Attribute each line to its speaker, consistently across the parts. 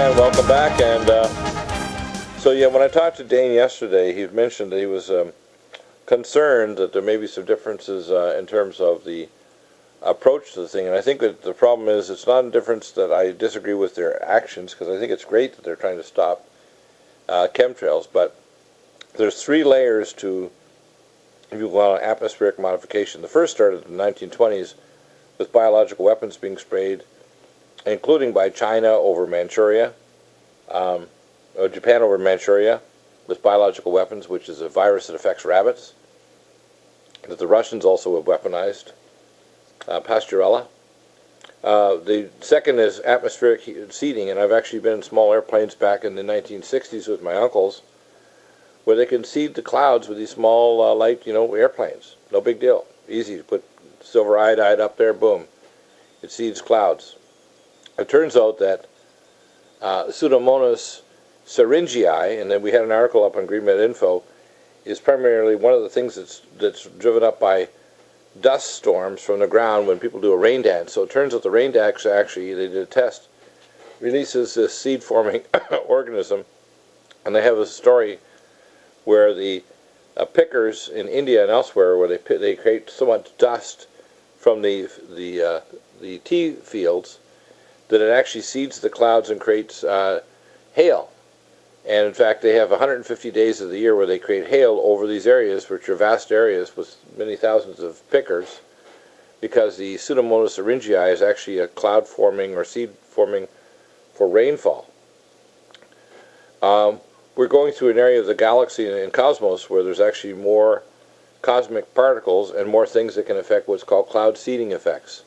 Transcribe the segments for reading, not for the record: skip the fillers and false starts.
Speaker 1: and welcome back. And when I talked to Dane yesterday, he mentioned that he was concerned that there may be some differences in terms of the approach to the thing. And I think that the problem is it's not a difference that I disagree with their actions, because I think it's great that they're trying to stop chemtrails, but there's three layers to, if you will, atmospheric modification. The first started in the 1920s with biological weapons being sprayed, including by China over Manchuria, or Japan over Manchuria, with biological weapons, which is a virus that affects rabbits, that the Russians also have weaponized, Pasturella. The second is atmospheric seeding, and I've actually been in small airplanes back in the 1960s with my uncles, where they can seed the clouds with these small, light, airplanes. No big deal. Easy to put silver iodide up there, boom. It seeds clouds. It turns out that Pseudomonas syringii, and then we had an article up on GreenMed Info, is primarily one of the things that's driven up by dust storms from the ground when people do a rain dance. So it turns out the rain dance, actually, they did a test, releases this seed-forming organism, and they have a story where the pickers in India and elsewhere, where they create so much dust from the tea fields that it actually seeds the clouds and creates hail. And in fact, they have 150 days of the year where they create hail over these areas, which are vast areas with many thousands of pickers, because the Pseudomonas syringii is actually a cloud forming or seed forming for rainfall. We're going through an area of the galaxy and cosmos where there's actually more cosmic particles and more things that can affect what's called cloud seeding effects.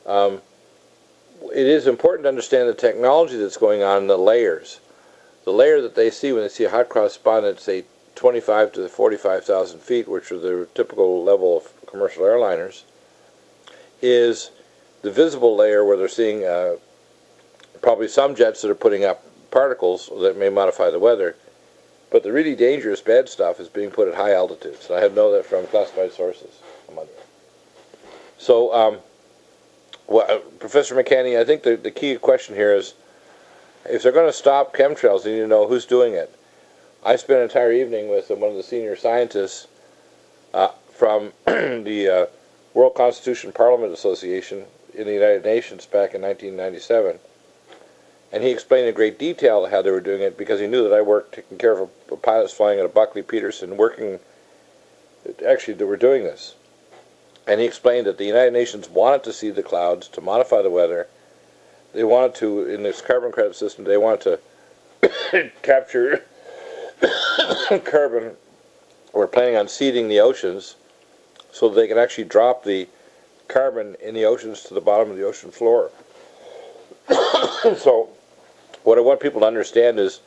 Speaker 1: It is important to understand the technology that's going on in the layers. The layer that they see when they see a hot cross spot at, say, 25 to 45,000 feet, which are the typical level of commercial airliners, is the visible layer where they're seeing probably some jets that are putting up particles that may modify the weather. But the really dangerous bad stuff is being put at high altitudes. And I know that from classified sources. So, Professor McCanny, I think the key question here is, if they're going to stop chemtrails, they need to know who's doing it. I spent an entire evening with one of the senior scientists from the World Constitution Parliament Association in the United Nations back in 1997. And he explained in great detail how they were doing it, because he knew that I worked taking care of pilots flying at a Buckley Peterson, they were doing this. And he explained that the United Nations wanted to see the clouds to modify the weather. They wanted to, in this carbon credit system, they wanted to capture carbon. We're planning on seeding the oceans so they can actually drop the carbon in the oceans to the bottom of the ocean floor. So what I want people to understand is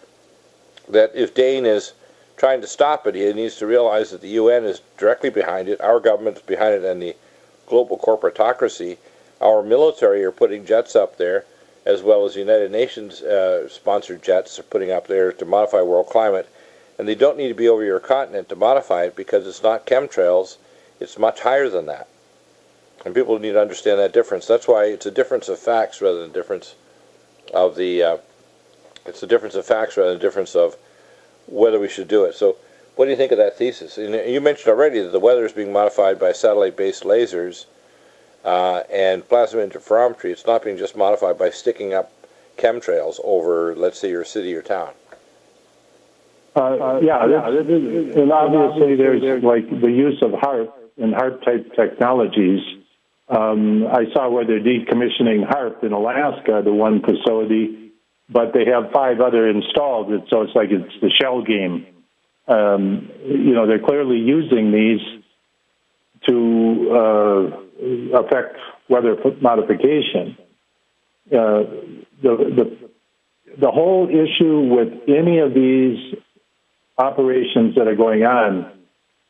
Speaker 1: that if Dane is trying to stop it, he needs to realize that the UN is directly behind it, our government's behind it, and the global corporatocracy. Our military are putting jets up there, as well as the United Nations sponsored jets are putting up there to modify world climate. And they don't need to be over your continent to modify it, because it's not chemtrails, it's much higher than that. And people need to understand that difference. That's why it's a difference of facts rather than difference of it's a difference of facts rather than difference of whether we should do it. So what do you think of that thesis? And you mentioned already that the weather is being modified by satellite-based lasers and plasma interferometry. It's not being just modified by sticking up chemtrails over, let's say, your city or town.
Speaker 2: And obviously there's like the use of HAARP and HAARP-type technologies. I saw where they're decommissioning HAARP in Alaska, the one facility, but they have 5 other installed, so it's like it's the shell game. They're clearly using these to affect weather modification. The whole issue with any of these operations that are going on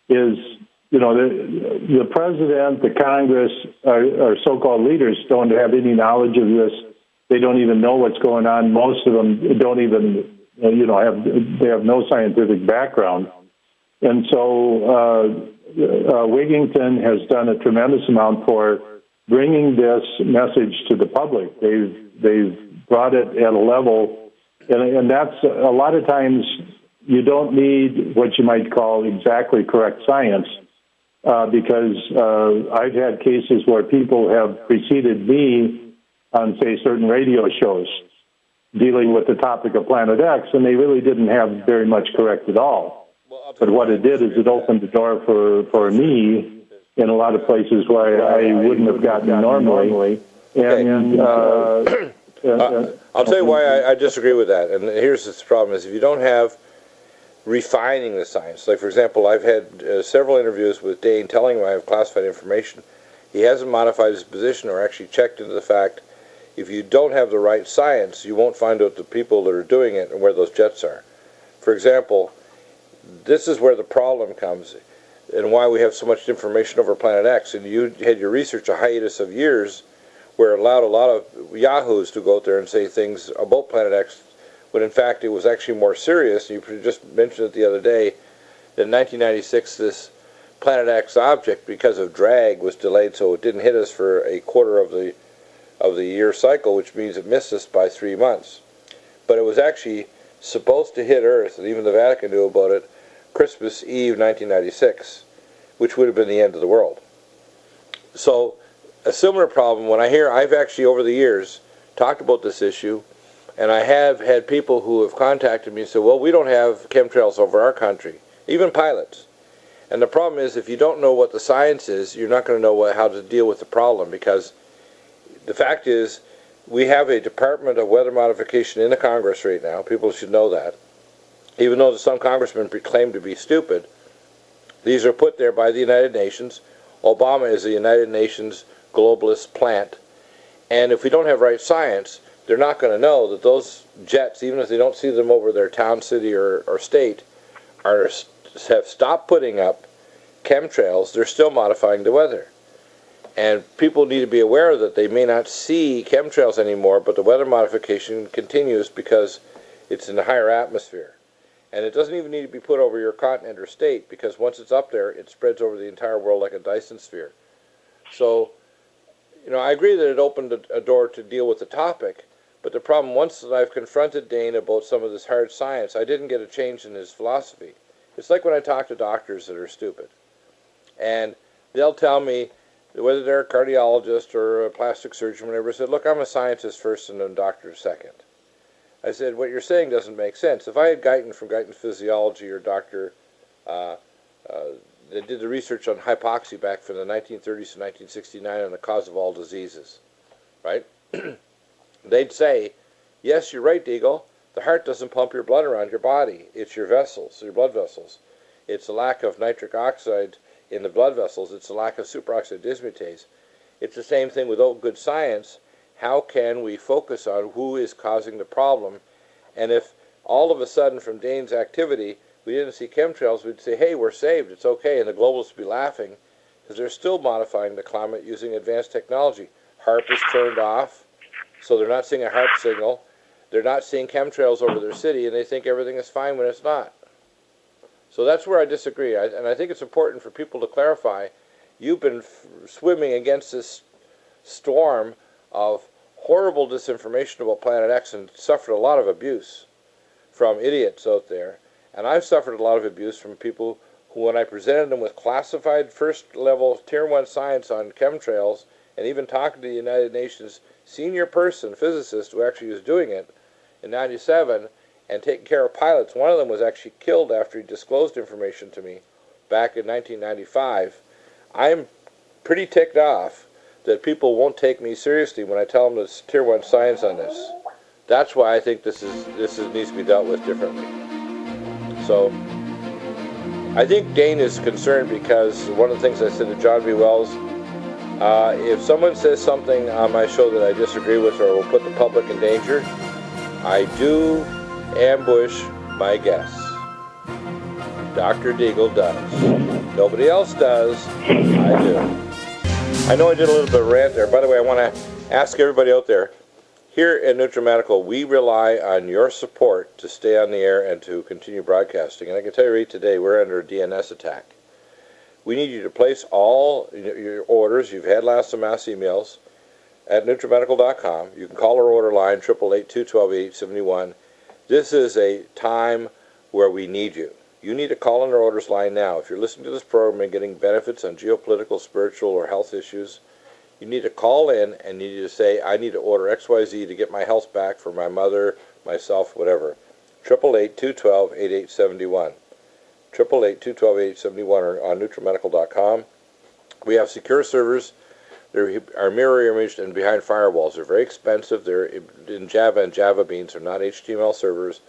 Speaker 2: is, the president, the Congress, our so-called leaders don't have any knowledge of this. They don't even know what's going on. Most of them don't even, they have no scientific background. And so Wigington has done a tremendous amount for bringing this message to the public. They've brought it at a level And that's a lot of times you don't need what you might call exactly correct science, because I've had cases where people have preceded me on, say, certain radio shows dealing with the topic of Planet X, and they really didn't have very much correct at all. But what it did is it opened the door for me in a lot of places where I wouldn't have gotten normally. And
Speaker 1: I'll tell you why I disagree with that. And here's the problem: is if you don't have refining the science. Like, for example, I've had several interviews with Dane telling him I have classified information. He hasn't modified his position or actually checked into the fact if you don't have the right science, you won't find out the people that are doing it and where those jets are. For example, this is where the problem comes and why we have so much information over Planet X. And you had your research a hiatus of years where it allowed a lot of yahoos to go out there and say things about Planet X when in fact it was actually more serious. You just mentioned it the other day that in 1996 this Planet X object, because of drag, was delayed, so it didn't hit us for a quarter of the year cycle, which means it missed us by 3 months. But it was actually supposed to hit Earth, and even the Vatican knew about it, Christmas Eve 1996, which would have been the end of the world. So a similar problem, when I've actually over the years talked about this issue, and I have had people who have contacted me and said, well, we don't have chemtrails over our country, even pilots. And the problem is, if you don't know what the science is, you're not going to know how to deal with the problem, because the fact is, we have a Department of Weather Modification in the Congress right now. People should know that. Even though some congressmen claim to be stupid, these are put there by the United Nations. Obama is a United Nations globalist plant. And if we don't have right science, they're not going to know that those jets, even if they don't see them over their town, city, or state, have stopped putting up chemtrails. They're still modifying the weather. And people need to be aware that they may not see chemtrails anymore, but the weather modification continues because it's in the higher atmosphere. And it doesn't even need to be put over your continent or state, because once it's up there, it spreads over the entire world like a Dyson sphere. So, I agree that it opened a door to deal with the topic, but the problem, once that I've confronted Dane about some of this hard science, I didn't get a change in his philosophy. It's like when I talk to doctors that are stupid. And they'll tell me, whether they're a cardiologist or a plastic surgeon, whatever, I said, look, I'm a scientist first and a doctor second. I said, what you're saying doesn't make sense. If I had Guyton from Guyton Physiology or Dr. That did the research on hypoxia back from the 1930s to 1969 on the cause of all diseases, right? They'd say, yes, you're right, Deagle. The heart doesn't pump your blood around your body. It's your vessels, your blood vessels. It's a lack of nitric oxide in the blood vessels. It's a lack of superoxide dismutase. It's the same thing without good science. How can we focus on who is causing the problem? And if all of a sudden from Dane's activity we didn't see chemtrails, we'd say, hey, we're saved, it's okay, and the globalists would be laughing because they're still modifying the climate using advanced technology. HARP is turned off, so they're not seeing a HARP signal. They're not seeing chemtrails over their city, and they think everything is fine when it's not. So that's where I disagree, and I think it's important for people to clarify. You've been swimming against this storm of horrible disinformation about Planet X and suffered a lot of abuse from idiots out there. And I've suffered a lot of abuse from people who, when I presented them with classified first-level Tier 1 science on chemtrails, and even talking to the United Nations senior person, physicist, who actually was doing it in '97, and taking care of pilots. One of them was actually killed after he disclosed information to me back in 1995. I'm pretty ticked off that people won't take me seriously when I tell them there's Tier 1 science on this. That's why I think this needs to be dealt with differently. So I think Dane is concerned because one of the things I said to John B. Wells, if someone says something on my show that I disagree with or will put the public in danger, I do ambush my guests. Dr. Deagle does. Nobody else does. I do. I know I did a little bit of rant there. By the way, I want to ask everybody out there, here at Nutrimedical, we rely on your support to stay on the air and to continue broadcasting. And I can tell you right today, we're under a DNS attack. We need you to place all your orders you've had last mass emails at Nutrimedical.com. You can call our order line, 888-212-871. This is a time where we need you. You need to call on our orders line now. If you're listening to this program and getting benefits on geopolitical, spiritual, or health issues, you need to call in and you need to say, I need to order XYZ to get my health back for my mother, myself, whatever. 888-212-8871. 888-212-8871 or on Nutrimedical.com. We have secure servers. They are mirror imaged and behind firewalls. They're very expensive. They're in Java and Java Beans. They're not HTML servers.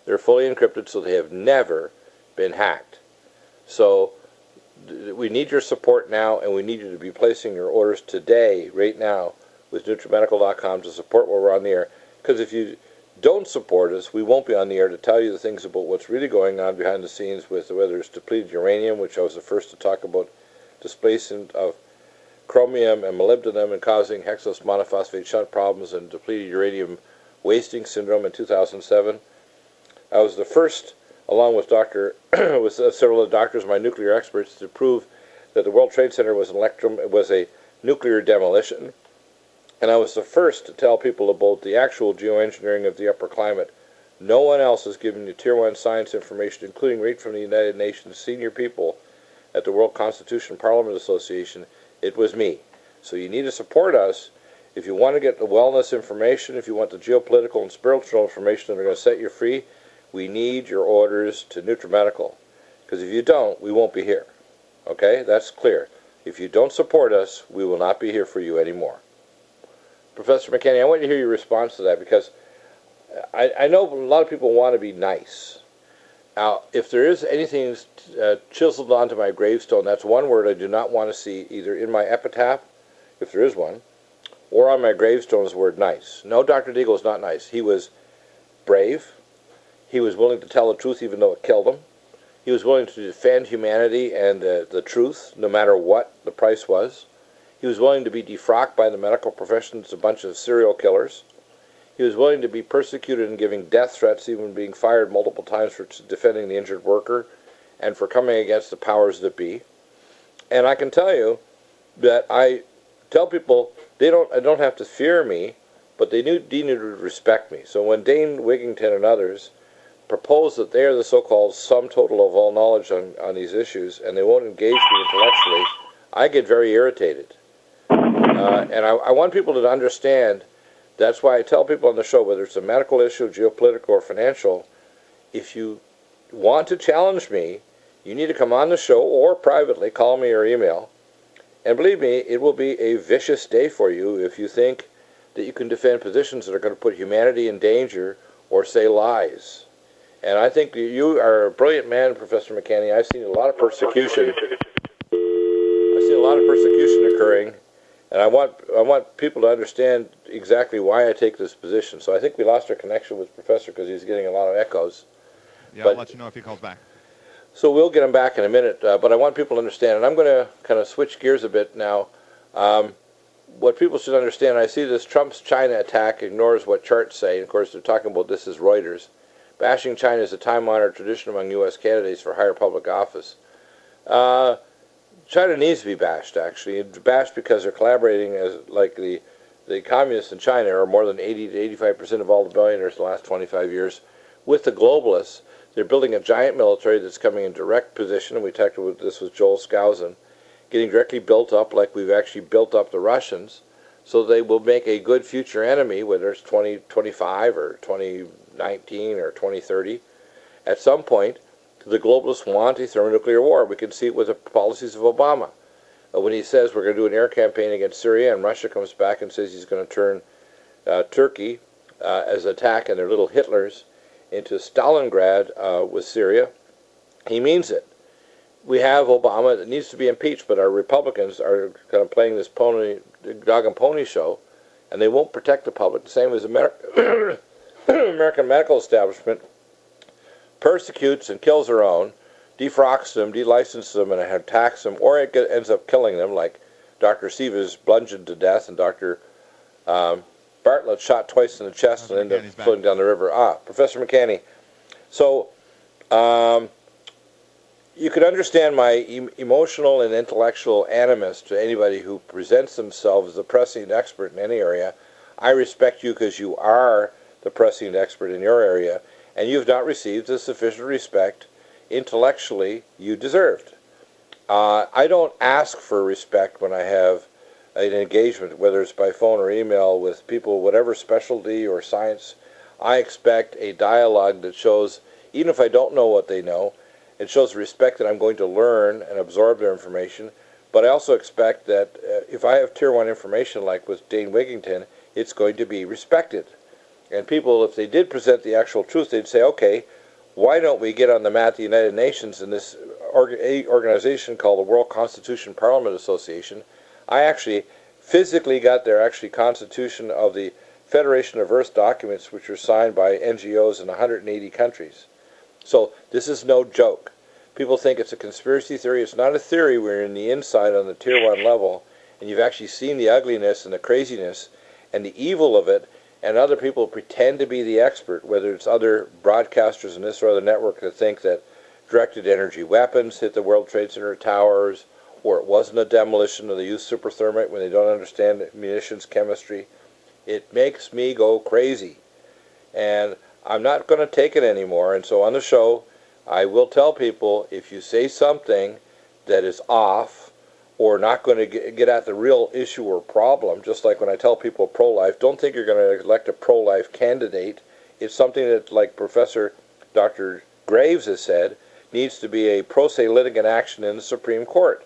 Speaker 1: They're fully encrypted, so they have never been hacked. So we need your support now, and we need you to be placing your orders today, right now, with Nutrimedical.com to support while we're on the air. Because if you don't support us, we won't be on the air to tell you the things about what's really going on behind the scenes with whether it's depleted uranium, which I was the first to talk about, displacement of chromium and molybdenum and causing hexose monophosphate shunt problems and depleted uranium wasting syndrome in 2007. I was the first, along with with several of the doctors, my nuclear experts, to prove that the World Trade Center was a nuclear demolition. And I was the first to tell people about the actual geoengineering of the upper climate. No one else has given you Tier 1 science information, including right from the United Nations senior people at the World Constitution Parliament Association. It was me. So you need to support us. If you want to get the wellness information, if you want the geopolitical and spiritual information that are going to set you free, we need your orders to Nutrimedical. Because if you don't, we won't be here. Okay? That's clear. If you don't support us, we will not be here for you anymore. Professor McKinney, I want you to hear your response to that, because I know a lot of people want to be nice. Now, if there is anything chiseled onto my gravestone, that's one word I do not want to see either in my epitaph, if there is one, or on my gravestone is the word nice. No, Dr. Deagle is not nice. He was brave. He was willing to tell the truth even though it killed him. He was willing to defend humanity and the truth no matter what the price was. He was willing to be defrocked by the medical profession as a bunch of serial killers. He was willing to be persecuted and giving death threats, even being fired multiple times for defending the injured worker and for coming against the powers that be. And I can tell you that I tell people I don't have to fear me, but they need to respect me. So when Dane Wigington and others propose that they are the so-called sum total of all knowledge on these issues and they won't engage me intellectually, I get very irritated. And I want people to understand, that's why I tell people on the show, whether it's a medical issue, geopolitical, or financial, if you want to challenge me, you need to come on the show or privately, call me or email. And believe me, it will be a vicious day for you if you think that you can defend positions that are going to put humanity in danger or say lies. And I think you are a brilliant man, Professor McKinney. I've seen a lot of persecution. Occurring. And I want people to understand exactly why I take this position. So I think we lost our connection with Professor because he's getting a lot of echoes.
Speaker 3: Yeah, I'll let you know if he calls back.
Speaker 1: So we'll get him back in a minute. But I want people to understand, and I'm going to kind of switch gears a bit now. What people should understand, I see this Trump's China attack ignores what charts say. Of course, they're talking about this as Reuters. Bashing China is a time-honored tradition among U.S. candidates for higher public office. China needs to be bashed, actually. It's bashed because they're collaborating as like the communists in China are more than 80 to 85% of all the billionaires in the last 25 years. With the globalists, they're building a giant military that's coming in direct position, and we talked about this with Joel Skousen, getting directly built up like we've actually built up the Russians, so they will make a good future enemy, whether it's 2025 or 2019 or 2030. At some point, the globalists want a thermonuclear war. We can see it with the policies of Obama. When he says we're going to do an air campaign against Syria, and Russia comes back and says he's going to turn Turkey as an attack and their little Hitlers into Stalingrad with Syria, he means it. We have Obama that needs to be impeached, but our Republicans are kind of playing this dog and pony show, and they won't protect the public. The same as American medical establishment persecutes and kills their own, defrocks them, delicenses them, and attacks them, or it ends up killing them, like Dr. Siva's bludgeoned to death, and Dr. Bartlett shot twice in the chest and ended up floating down the river. Professor McKinney. So, you could understand my emotional and intellectual animus to anybody who presents themselves as a prescient expert in any area. I respect you because you are the prescient expert in your area, and you've not received the sufficient respect intellectually you deserved. I don't ask for respect when I have an engagement, whether it's by phone or email, with people, whatever specialty or science. I expect a dialogue that shows, even if I don't know what they know, it shows respect that I'm going to learn and absorb their information. But I also expect that if I have Tier 1 information, like with Dane Wigington, it's going to be respected. And people, if they did present the actual truth, they'd say, okay, why don't we get on the mat, the United Nations, in this organization called the World Constitution Parliament Association. I actually physically got their Constitution of the Federation of Earth documents, which are signed by NGOs in 180 countries. So this is no joke. People think it's a conspiracy theory. It's not a theory. We're in the inside on the Tier 1 level, and you've actually seen the ugliness and the craziness and the evil of it, and other people pretend to be the expert, whether it's other broadcasters in this or other network that think that directed energy weapons hit the World Trade Center towers, or it wasn't a demolition of the used superthermite when they don't understand munitions chemistry. It makes me go crazy. And I'm not going to take it anymore. And so on the show, I will tell people, if you say something that is off or not going to get at the real issue or problem, just like when I tell people pro-life, don't think you're going to elect a pro-life candidate. It's something that, like Professor Dr. Graves has said, needs to be a pro se litigant action in the Supreme Court.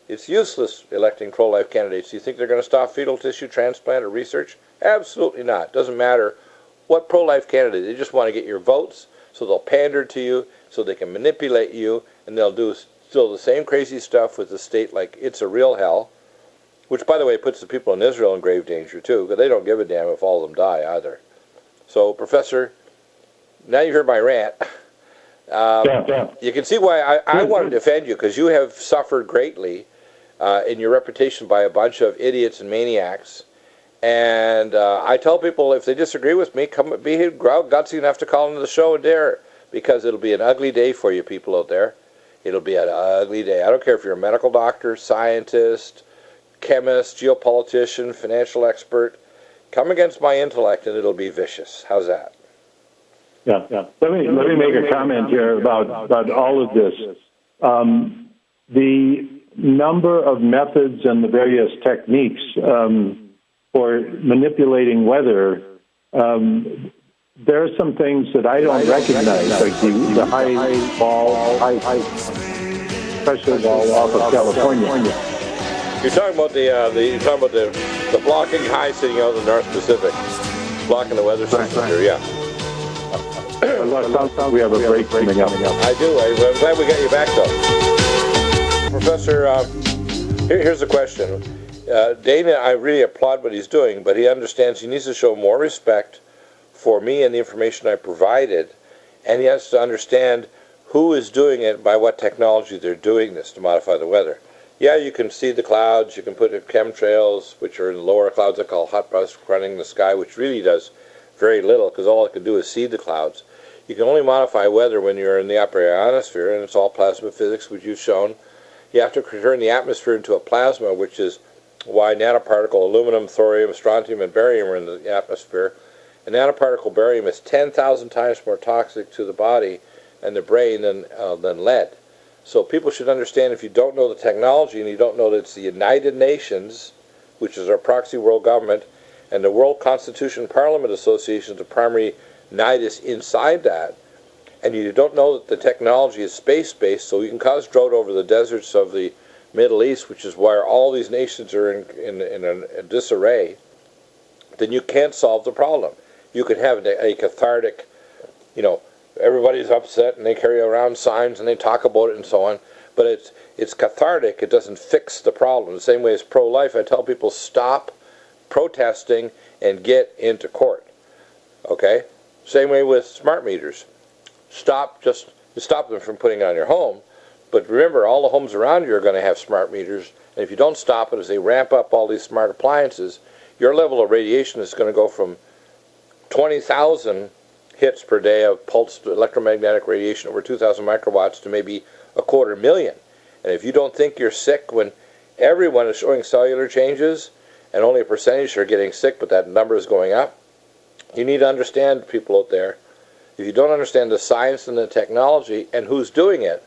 Speaker 1: It's useless electing pro-life candidates. Do you think they're going to stop fetal tissue transplant or research? Absolutely not. It doesn't matter what pro-life candidate. They just want to get your votes, so they'll pander to you, so they can manipulate you, and they'll do still the same crazy stuff with the state like it's a real hell, which, by the way, puts the people in Israel in grave danger, too, because they don't give a damn if all of them die, either. So, Professor, now you heard my rant. You can see why I want to defend you, because you have suffered greatly in your reputation by a bunch of idiots and maniacs. And I tell people, if they disagree with me, come be gutsy enough to call into the show and dare, because it'll be an ugly day for you people out there. It'll be an ugly day. I don't care if you're a medical doctor, scientist, chemist, geopolitician, financial expert. Come against my intellect and it'll be vicious. How's that?
Speaker 2: Yeah. Let me make a comment here about all of this. The number of methods and the various techniques for manipulating weather, there are some things that I don't recognize, like the high pressure wall off of California.
Speaker 1: You're talking about the blocking high sitting out in the North Pacific, blocking the weather system here. Yeah.
Speaker 2: We have a break coming up.
Speaker 1: I do. I'm glad we got you back, though. Professor, here's a question. Dana, I really applaud what he's doing, but he understands he needs to show more respect for me and the information I provided, and he has to understand who is doing it, by what technology they're doing this to modify the weather. Yeah, you can see the clouds, you can put in chemtrails, which are in the lower clouds I call hot bus running the sky, which really does very little, because all it can do is seed the clouds. You can only modify weather when you're in the upper ionosphere, and it's all plasma physics, which you've shown. You have to turn the atmosphere into a plasma, which is why nanoparticle aluminum, thorium, strontium, and barium are in the atmosphere. A nanoparticle barium is 10,000 times more toxic to the body and the brain than lead. So people should understand, if you don't know the technology and you don't know that it's the United Nations, which is our proxy world government, and the World Constitution Parliament Association is the primary nidus inside that, and you don't know that the technology is space-based, so you can cause drought over the deserts of the Middle East, which is why all these nations are in a disarray, then you can't solve the problem. You could have a cathartic, everybody's upset and they carry around signs and they talk about it and so on, but it's cathartic. It doesn't fix the problem. The same way as pro-life, I tell people, stop protesting and get into court. Okay? Same way with smart meters. Stop them from putting it on your home, but remember, all the homes around you are going to have smart meters, and if you don't stop it as they ramp up all these smart appliances, your level of radiation is going to go from 20,000 hits per day of pulsed electromagnetic radiation over 2,000 microwatts to maybe 250,000. And if you don't think you're sick when everyone is showing cellular changes and only a percentage are getting sick, but that number is going up, You need to understand, people out there, if you don't understand the science and the technology and who's doing it,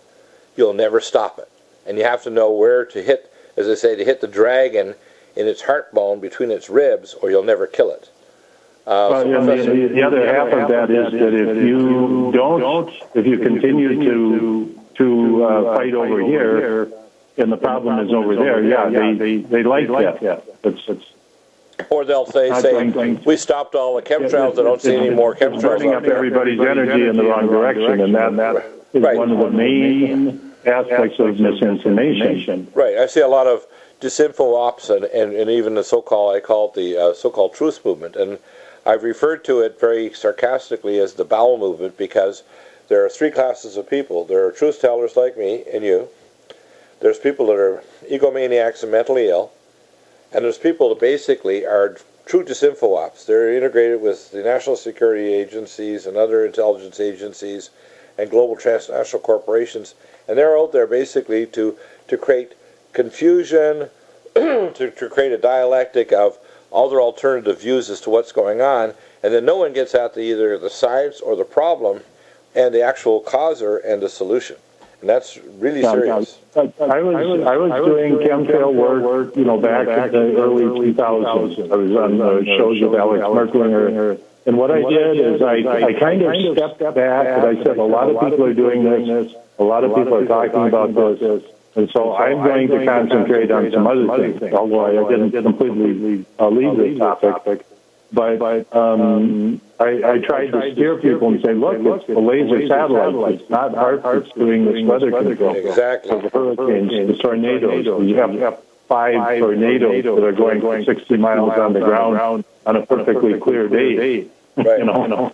Speaker 1: you'll never stop it. And you have to know where to hit, as I say, to hit the dragon in its heart bone between its ribs, or you'll never kill it.
Speaker 2: The other half of that is that if you continue to fight over here, and the problem is over there, they like that.
Speaker 1: Or they'll say, we stopped all the chemtrails, they don't see any more chemtrails.
Speaker 2: Burning up everybody's energy in the wrong direction, and that is one of the main aspects of misinformation.
Speaker 1: Right. I see a lot of disinfo ops and even the so-called, I call it the so-called truth movement. And I've referred to it very sarcastically as the bowel movement, because there are three classes of people. There are truth tellers like me and you. There's people that are egomaniacs and mentally ill. And there's people that basically are true disinfo ops. They're integrated with the national security agencies and other intelligence agencies and global transnational corporations. And they're out there basically to create confusion, to create a dialectic of all their alternative views as to what's going on. And then no one gets at either the science or the problem and the actual causer and the solution. And that's really serious.
Speaker 2: I was doing chemtrail work, back in the early 2000s. I was on shows with Alex Merklinger. And what I did is I kind of stepped back and I said, a lot of people are doing this. A lot of people are talking about this. And so I'm going to concentrate on some other things, although I didn't completely leave this topic. But I tried to steer people and say, look, it's the laser satellites. It's not Earth that's doing this weather control.
Speaker 1: Exactly.
Speaker 2: So the hurricanes, the tornadoes. You have 5 tornadoes that are going 60 miles on the ground on a perfectly clear day.
Speaker 1: Right.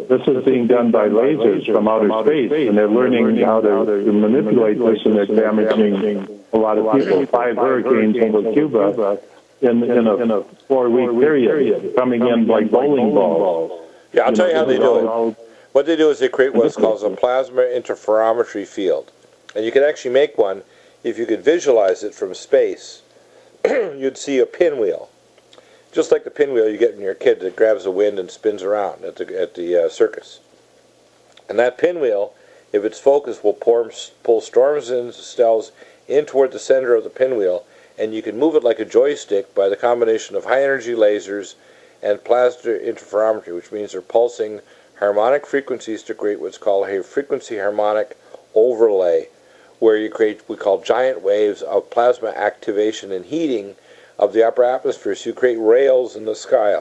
Speaker 2: This is being done by lasers from outer space, and they're learning how to manipulate this, and they're damaging a lot of people. 5 hurricanes over Cuba in a 4-week period, coming in like bowling balls.
Speaker 1: Yeah, I'll tell you how they do it. What they do is they create what's called a plasma interferometry field. And you can actually make one, if you could visualize it from space, you'd see a pinwheel. Just like the pinwheel you get in your kid that grabs the wind and spins around at the circus. And that pinwheel, if it's focused, will pull storms and cells in toward the center of the pinwheel, and you can move it like a joystick by the combination of high-energy lasers and plasma interferometry, which means they're pulsing harmonic frequencies to create what's called a frequency harmonic overlay, where you create what we call giant waves of plasma activation and heating of the upper atmosphere. So you create rails in the sky.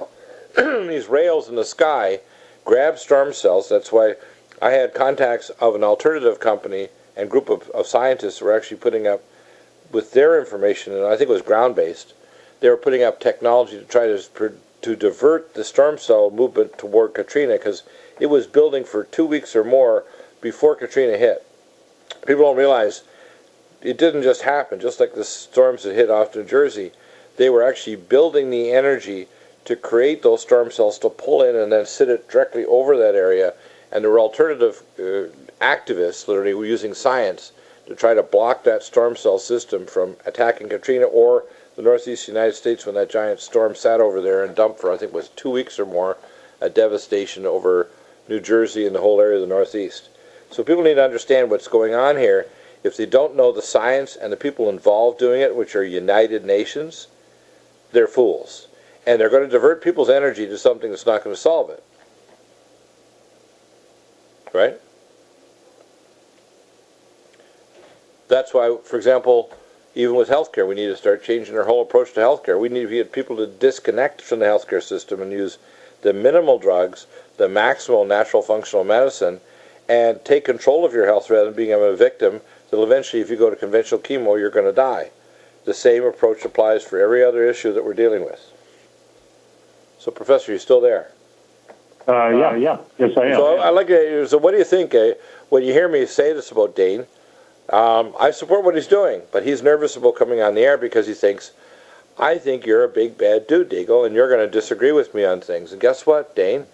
Speaker 1: These rails in the sky grab storm cells. That's why I had contacts of an alternative company and group of scientists who were actually putting up, with their information, and I think it was ground-based, they were putting up technology to try to divert the storm cell movement toward Katrina, because it was building for 2 weeks or more before Katrina hit. People don't realize it didn't just happen. Just like the storms that hit off New Jersey, they were actually building the energy to create those storm cells to pull in and then sit it directly over that area. And there were alternative activists literally were using science to try to block that storm cell system from attacking Katrina or the northeast United States when that giant storm sat over there and dumped for, I think it was 2 weeks or more, a devastation over New Jersey and the whole area of the northeast. So people need to understand what's going on here. If they don't know the science and the people involved doing it, which are United Nations, they're fools. And they're going to divert people's energy to something that's not going to solve it. Right? That's why, for example, even with healthcare, we need to start changing our whole approach to healthcare. We need to get people to disconnect from the healthcare system and use the minimal drugs, the maximal natural functional medicine, and take control of your health rather than being a victim that eventually, if you go to conventional chemo, you're going to die. The same approach applies for every other issue that we're dealing with. So, Professor, you still there?
Speaker 2: Yeah. Yes, I am.
Speaker 1: So what do you think when you hear me say this about Dane? I support what he's doing, but he's nervous about coming on the air because he thinks, I think you're a big bad dude, Deagle, and you're going to disagree with me on things. And guess what, Dane?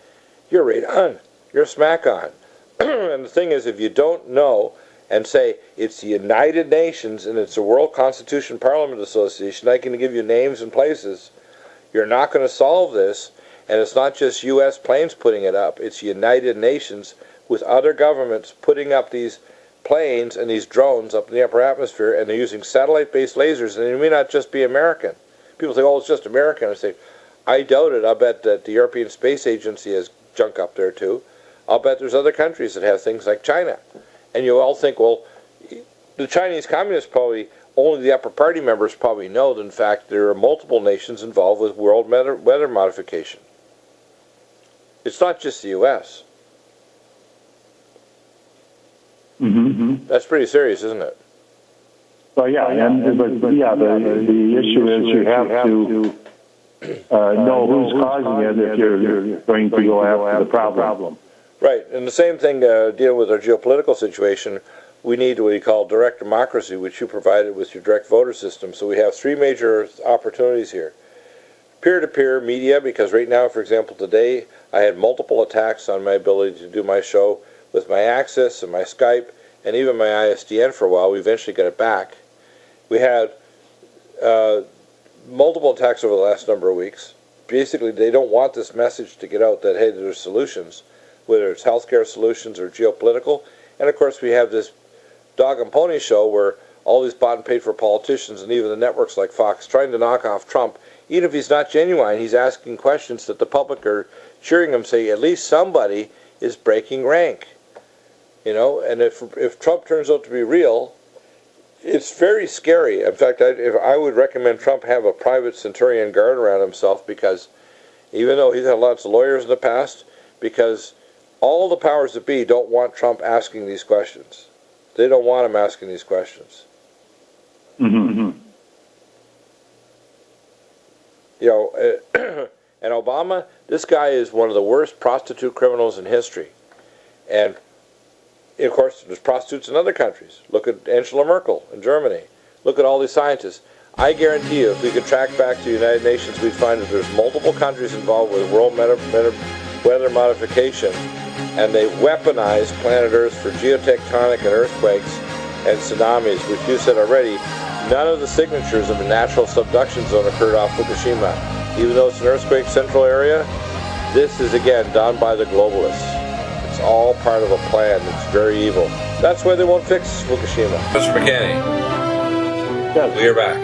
Speaker 1: You're right on. You're smack on. And the thing is, if you don't know and say it's the United Nations and it's the World Constitution Parliament Association, I can give you names and places, you're not going to solve this. And it's not just U.S. planes putting it up. It's United Nations with other governments putting up these planes and these drones up in the upper atmosphere, and they're using satellite-based lasers, and it may not just be American. People say, oh, it's just American. I say, I doubt it. I'll bet that the European Space Agency has junk up there too. I'll bet there's other countries that have things like China. And you all think, well, the Chinese Communists probably, only the upper party members probably know that in fact there are multiple nations involved with world weather modification. It's not just the U.S.
Speaker 2: Mm-hmm.
Speaker 1: That's pretty serious, isn't it?
Speaker 2: Well, yeah, the issue is you have to know who's causing it if you're going to go after the problem.
Speaker 1: Right, and the same thing dealing with our geopolitical situation. We need what we call direct democracy, which you provided with your direct voter system. So we have three major opportunities here. Peer-to-peer media, because right now, for example, today, I had multiple attacks on my ability to do my show with my Access and my Skype and even my ISDN for a while. We eventually got it back. We had multiple attacks over the last number of weeks. Basically, they don't want this message to get out that, hey, there's solutions, whether it's healthcare solutions or geopolitical. And, of course, we have this dog and pony show where all these bought and paid for politicians and even the networks like Fox trying to knock off Trump. Even if he's not genuine, he's asking questions that the public are cheering him, saying at least somebody is breaking rank. You know, and if Trump turns out to be real, it's very scary. In fact, I would recommend Trump have a private Centurion guard around himself, because even though he's had lots of lawyers in the past, because all the powers that be don't want Trump asking these questions. They don't want him asking these questions.
Speaker 2: Mm-hmm.
Speaker 1: You know, and Obama, this guy is one of the worst prostitute criminals in history. And, of course, there's prostitutes in other countries. Look at Angela Merkel in Germany. Look at all these scientists. I guarantee you, if we could track back to the United Nations, we'd find that there's multiple countries involved with world weather modification, and they weaponize planet Earth for geotectonic and earthquakes and tsunamis, which you said already. None of the signatures of a natural subduction zone occurred off Fukushima. Even though it's an earthquake central area, this is again done by the globalists. It's all part of a plan that's very evil. That's why they won't fix Fukushima. Mr. McKinney,
Speaker 2: yes.
Speaker 1: We are back.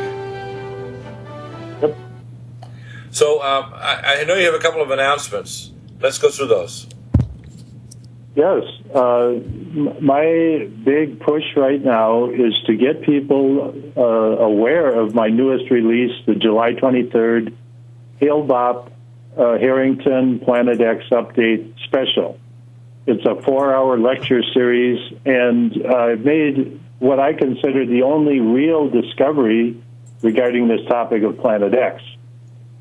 Speaker 2: Yep.
Speaker 1: So I know you have a couple of announcements. Let's go through those.
Speaker 2: Yes. My big push right now is to get people aware of my newest release, the July 23rd Hale-Bopp Harrington Planet X Update Special. It's a 4-hour lecture series, and I've made what I consider the only real discovery regarding this topic of Planet X.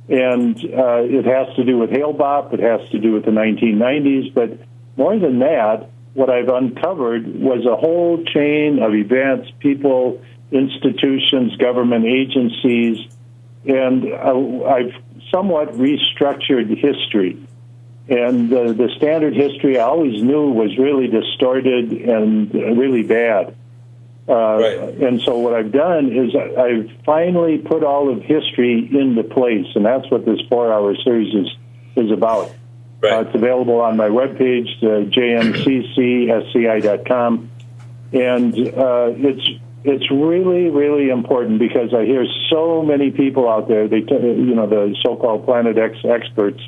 Speaker 2: And it has to do with Hale-Bopp, it has to do with the 1990s, but more than that, what I've uncovered was a whole chain of events, people, institutions, government agencies, and I've somewhat restructured history. And the standard history I always knew was really distorted and really bad.
Speaker 1: Right.
Speaker 2: And so what I've done is I've finally put all of history into place, and that's what this 4-hour series is about.
Speaker 1: Right.
Speaker 2: It's available on my webpage, jmccsci.com, and it's really, really important because I hear so many people out there, the so-called Planet X experts,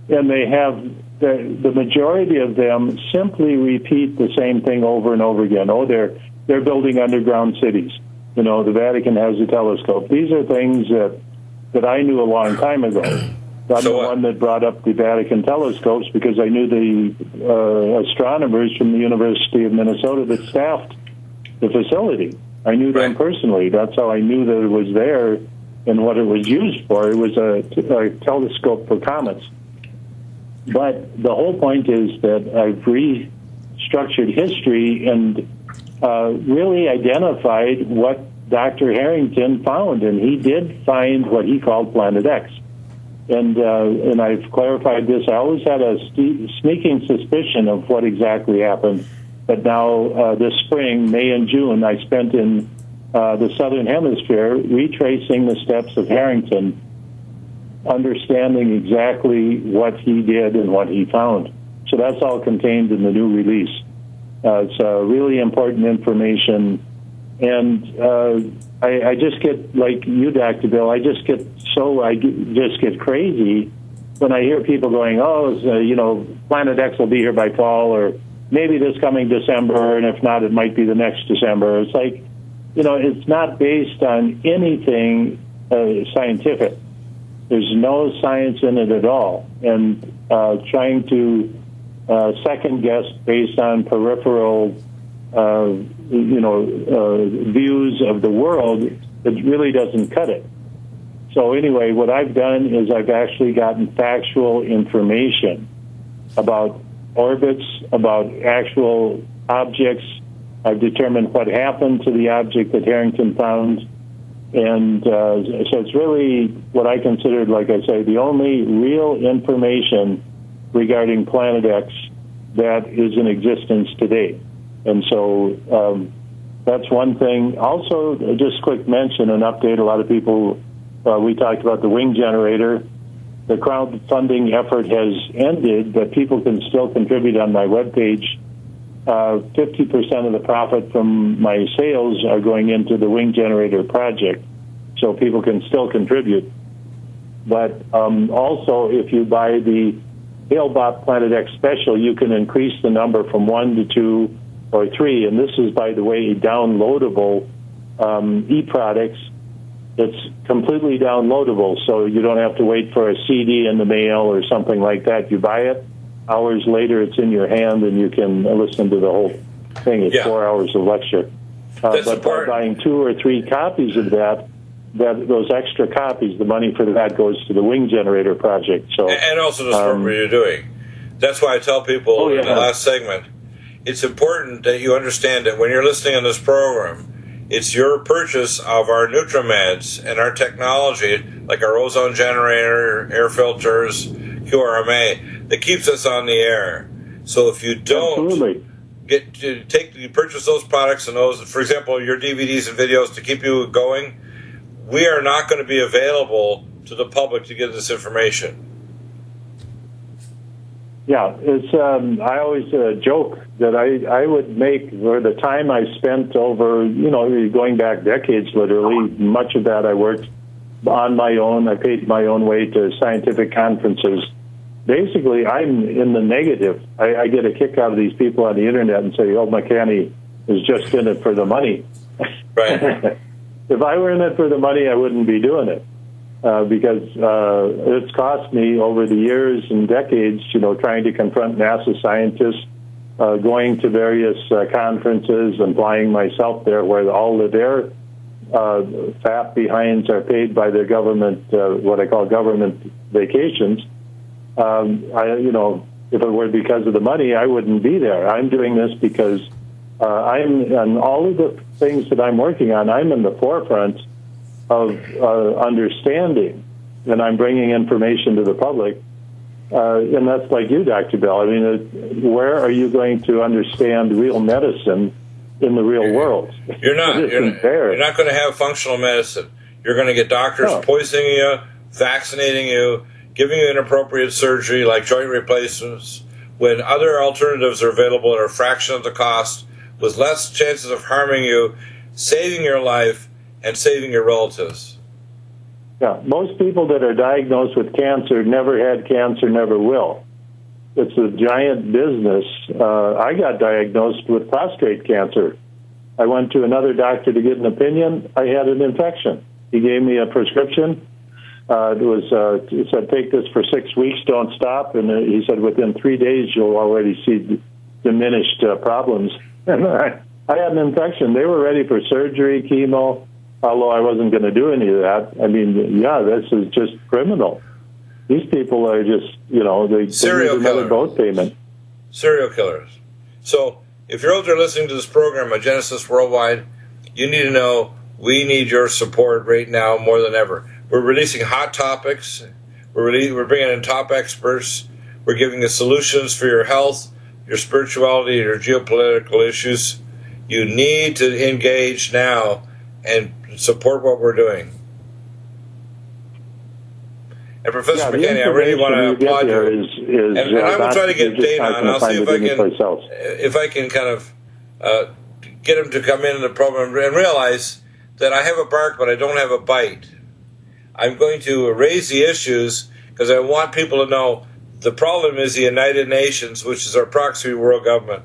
Speaker 2: and they have the majority of them simply repeat the same thing over and over again. Oh, they're building underground cities. You know, the Vatican has a telescope. These are things that I knew a long time ago. I'm the one that brought up the Vatican telescopes because I knew the astronomers from the University of Minnesota that staffed the facility. I knew them personally. That's how I knew that it was there and what it was used for. It was a telescope for comets. But the whole point is that I've restructured history and really identified what Dr. Harrington found, and he did find what he called Planet X. And I've clarified this. I always had a sneaking suspicion of what exactly happened, but now this spring, May and June, I spent in the Southern Hemisphere retracing the steps of Harrington understanding exactly what he did and what he found. So that's all contained in the new release. It's really important information. And I just get, like you, Dr. Bill, I just get crazy when I hear people going, Planet X will be here by fall, or maybe this coming December, and if not, it might be the next December. It's like, it's not based on anything scientific. There's no science in it at all. And trying to second guess based on peripheral, views of the world, it really doesn't cut it. So anyway, what I've done is I've actually gotten factual information about orbits, about actual objects. I've determined what happened to the object that Harrington found. And so it's really what I considered, like I say, the only real information regarding Planet X that is in existence today. And so that's one thing. Also, just quick mention, an update. A lot of people, we talked about the wing generator. The crowdfunding effort has ended, but people can still contribute on my webpage. 50% of the profit from my sales are going into the wing generator project, so people can still contribute. But also, if you buy the Halebop Planet X Special, you can increase the number from 1 to 2 or 3. And this is, by the way, a downloadable e-products. It's completely downloadable, so you don't have to wait for a CD in the mail or something like that. You buy it, hours later it's in your hand, and you can listen to the whole thing. It's 4 hours of lecture. But by buying 2 or 3 copies of those extra copies, the money for that goes to the wing generator project. So,
Speaker 1: and also the support you're doing. That's why I tell people in the last segment, it's important that you understand that when you're listening on this program, it's your purchase of our Nutrimeds and our technology, like our ozone generator, air filters, QRMA, that keeps us on the air. So if you don't you purchase those products and those, for example, your DVDs and videos to keep you going, we are not going to be available to the public to get this information. Yeah,
Speaker 2: it's. I always joke that I would make, for the time I spent over, going back decades, literally, much of that I worked on my own. I paid my own way to scientific conferences. Basically, I'm in the negative. I get a kick out of these people on the internet and say, McCanny is just in it for the money.
Speaker 1: Right.
Speaker 2: If I were in it for the money, I wouldn't be doing it. Because it's cost me over the years and decades, trying to confront NASA scientists, going to various conferences and flying myself there, where all of their fat behinds are paid by their government, what I call government vacations. If it were because of the money, I wouldn't be there. I'm doing this because on all of the things that I'm working on, I'm in the forefront of understanding, and I'm bringing information to the public. And that's like you, Dr. Bell. I mean, where are you going to understand real medicine in the real world?
Speaker 1: You're not. You're not going to have functional medicine. You're going to get doctors poisoning you, vaccinating you, giving you inappropriate surgery like joint replacements, when other alternatives are available at a fraction of the cost, with less chances of harming you, saving your life, and saving your relatives.
Speaker 2: Yeah, most people that are diagnosed with cancer never had cancer, never will. It's a giant business. I got diagnosed with prostate cancer. I went to another doctor to get an opinion. I had an infection. He gave me a prescription. He said, take this for 6 weeks, don't stop. And he said, within 3 days, you'll already see diminished problems. And I had an infection. They were ready for surgery, chemo, although I wasn't going to do any of that. I mean, this is just criminal. These people are just, they
Speaker 1: serial
Speaker 2: another boat payment.
Speaker 1: Serial killers. So if you're out there listening to this program on Genesis Worldwide, you need to know we need your support right now more than ever. We're releasing hot topics. We're bringing in top experts. We're giving you solutions for your health, your spirituality, your geopolitical issues. You need to engage now and support what we're doing. And Professor
Speaker 2: Yeah,
Speaker 1: McKinney, I really want to applaud you.
Speaker 2: And
Speaker 1: I will try to get Dana on. I'll see if I can kind of get him to come into the program and realize that I have a bark, but I don't have a bite. I'm going to raise the issues because I want people to know the problem is the United Nations, which is our proxy world government.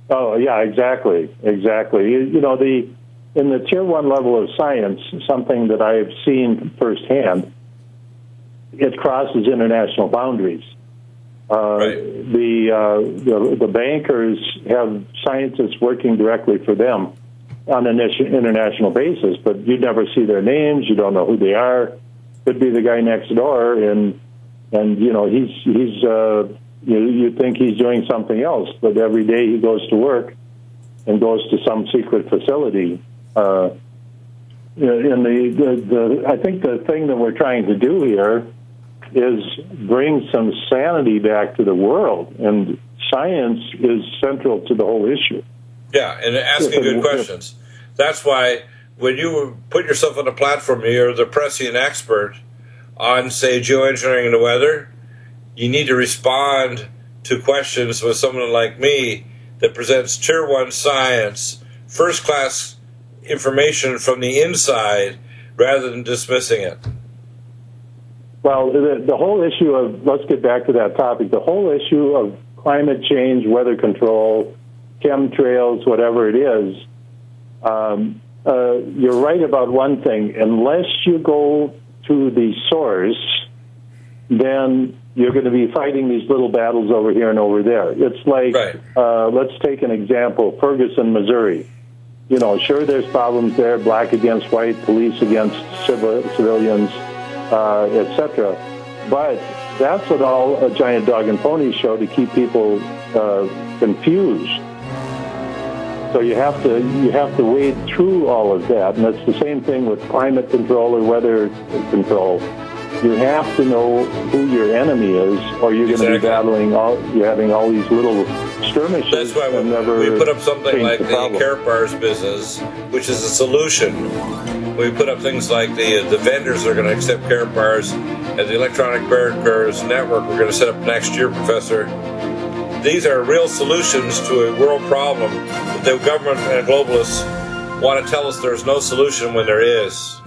Speaker 2: Oh, yeah, exactly. You know, in the tier 1 level of science, something that I have seen firsthand, it crosses international boundaries.
Speaker 1: Right.
Speaker 2: The bankers have scientists working directly for them on an international basis, but you never see their names. You don't know who they are. Could be the guy next door, and you know you think he's doing something else, but every day he goes to work and goes to some secret facility. And I think the thing that we're trying to do here is bring some sanity back to the world, and science is central to the whole issue.
Speaker 1: Yeah, and asking good questions. That's why when you put yourself on a platform, you're the prescient expert on, say, geoengineering and the weather, you need to respond to questions with someone like me that presents tier 1 science, first-class information from the inside rather than dismissing it.
Speaker 2: Well, the whole issue of, let's get back to that topic, the whole issue of climate change, weather control, chemtrails, whatever it is, you're right about one thing. Unless you go to the source, then you're going to be fighting these little battles over here and over there. It's like, right. Let's take an example, Ferguson, Missouri. You know, sure, there's problems there, black against white, police against civilians, etc. But that's what all a giant dog and pony show to keep people confused. So you have to wade through all of that, and it's the same thing with climate control or weather control. You have to know who your enemy is, or you're going to be battling you're having all these little skirmishes.
Speaker 1: That's why we put up something like the care bars business, which is a solution. We put up things like the vendors are going to accept care bars, and the electronic barriers network we're going to set up next year, Professor. These are real solutions to a world problem that the government and globalists want to tell us there's no solution when there is.